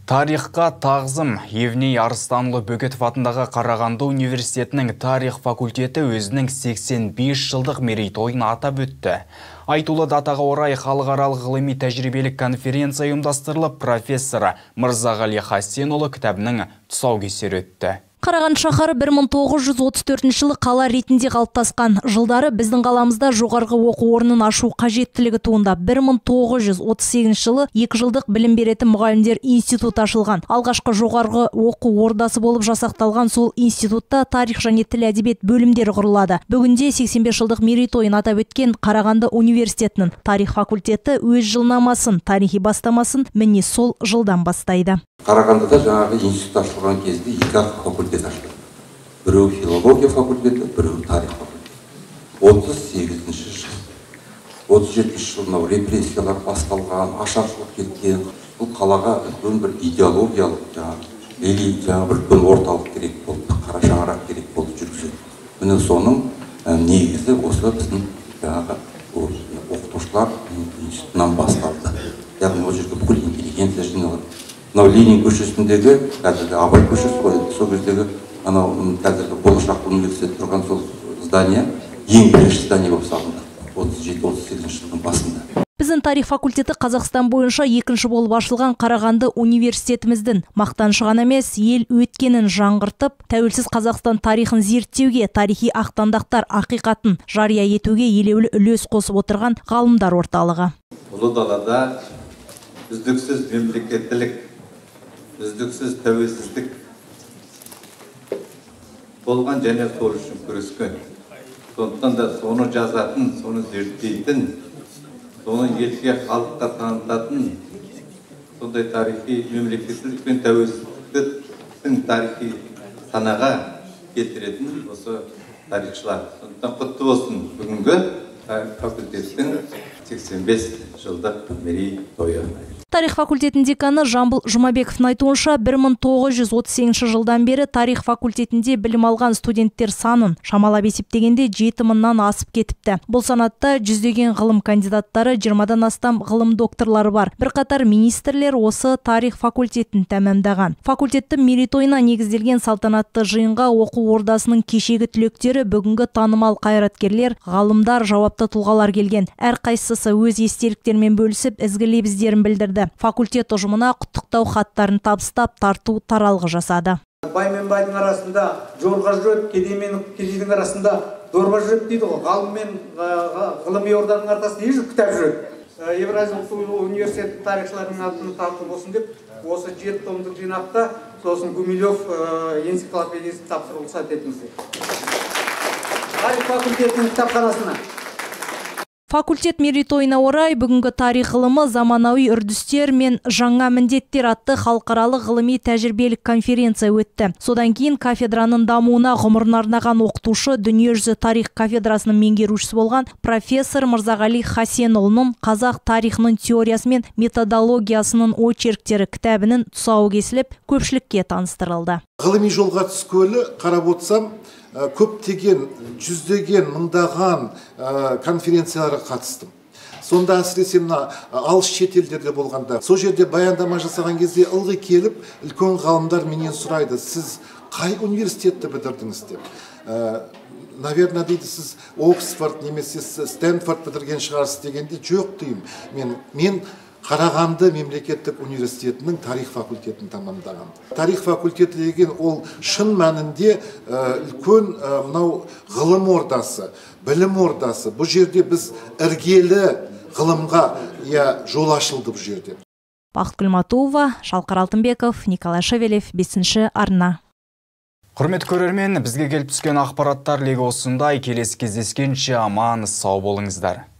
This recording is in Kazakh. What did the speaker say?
Тарихқа тағзым. Евней Арыстанұлы Бөкетов атындағы Қарағанды университетінің тарих факультеті өзінің 85 жылдық мерейтойын атап өтті. Айтулы датаға орай халықаралық ғылыми тәжірибелік конференция ұйымдастырылып, профессор Мырзағали Хасенұлы кітабының тұсаукесері өтті. Қарағанды шаһары 1934 жылы қала ретінде қалыптасқан. Жылдары біздің қаламызда жоғарғы оқу орнын ашу қажеттілігі туындап, 1938 жылы 2 жылдық білім беретін мұғалімдер институт ашылған. Алғашқы жоғарғы оқу ордасы болып жасақталған сол институтта тарих және тіл әдебиет бөлімдері құрылады. Бүгінде 85 жылдық мерейтойын атап өткен Қарағанды университетінің тарих факультеті өз жылнамасын, тарихи бастамасын міне сол жылдан бастайды. Қарағандыда жаңағы институт ашылған кезде екі факультет ашылды. Біреу филология факультеті, біреу тарих факультеті. 38 жыл. 37 жыл мынау репрессиялар басталған, ашаршылық кеткен. Бұл қалаға үлкен бір идеологиялық или бір үлкен орталық керек болды, қара шаңырақ керек болды жүргізеді. Міне соның негізі осы біздің жаңағы оқытушылар институтынан басталды. Яғни ол жерге бүкіл интеллигенция жиналады. Мынау Ленин көшесіндегі, қазіргі Абай көшесі ғой, сол кездегі қазіргі болашақ университет тұрған сол здание ең бірінші здание болып салынды 37-38 жылдың басында. Біздің тарих факультеті Қазақстан бойынша екінші болып ашылған Қарағанды университетіміздің мақтанышы ғана емес, ел өткенін жаңғыртып, тәуелсіз Қазақстан тарихын зерттеуге, тарихи ақтаңдақтар ақиқатын жария етуге елеулі үлес қосып отырған ғалымдар орталығы. Ұлы далада үздіксіз мемлекеттілік, үздіксіз тәуелсіздік болған және сол үшін күрескен. Сондықтан да соны жазатын, соны зерттейтін, соны елге, халыққа танытатын, сондай тарихи мемлекеттілік пен тәуелсіздіктің тарихи санаға келтіретін осы тарихшылар. Сондықтан құтты болсын бүгінгі факультеттің 85 жылдық мерейтойы. Тарих факультетінің деканы Жамбыл Жұмабековтың айтуынша 1938 жылдан бері тарих факультетінде білім алған студенттер санын шамалап есептегенде 7000-нан асып кетіпті. Бұл санатта жүздеген ғылым кандидаттары, 20-дан астам ғылым докторлары бар. Бірқатар министрлер осы тарих факультетін тәмамдаған. Факультеттің мерейтойына негізделген салтанатты жиынға оқу ордасының кешегі түлектері, бүгінгі танымал қайраткерлер, ғалымдар, жауапты тұлғалар келген. Әрқайсысы өз естеліктермен бөлісіп, ізгі лебіздерін білдірді. Факультет ұжымына құттықтау хаттарын табыстап, тарту таралғы жасады. Бай мен байдың арасында жорға жүреді, кедей мен кедейдің арасында дорба жүреді дейді ғой. Ғалым мен ғылыми орданың ортасында ежір кітап жүреді. Евразия ұлттық университет тарихшыларының атын тарту болсын деп, осы 7 томдық жинақта сосын Гумилев энциклопедиясын тапсырылса ететіңіздер. Тарих факультетінің кітапханасына. Факультет мерейтойына орай бүгінгі тарих ғылымы заманауи үрдістер мен жаңа міндеттер атты халықаралық ғылыми тәжірибелік конференция өтті. Содан кейін кафедраның дамуына ғұмырын арнаған оқытушы, дүниежүзі тарих кафедрасының меңгерушісі болған профессор Мырзағали Хасенұлының қазақ тарихының теориясы мен методологиясының очерктері кітабының тұсауы кесіліп, көпшілікке таныстырылды. Ғылыми жолға түскелі қарап отырсам, көптеген, жүздеген, мыңдаған конференцияларға қатыстым. Сонда әсіресе алыс шетелдерде болғанда, сол жерде баяндама жасаған кезде ылғи келіп, үлкен ғалымдар менен сұрайды, сіз қай университетті бітірдіңіз деп. Наверное, дейді, сіз Оксфорд немесе Стэнфорд бітірген шығарсыз дегенде, жоқ деймін. Мен Қарағанды мемлекеттік университетінің тарих факультетін тамамдаған. Тарих факультеті деген ол шын мәнінде үлкен мынау ғылым ордасы, білім ордасы. Бұл жерде біз іргелі ғылымға жол ашылды бұл жерде. Бақыт Гүлматуллова, Шалқар Алтынбеков, Николай Шевелев, 5-ші арна. Құрмет көрермен, бізге келіп түскен ақпараттар легі осындай. Келесі кездескенше аман сау болыңыздар.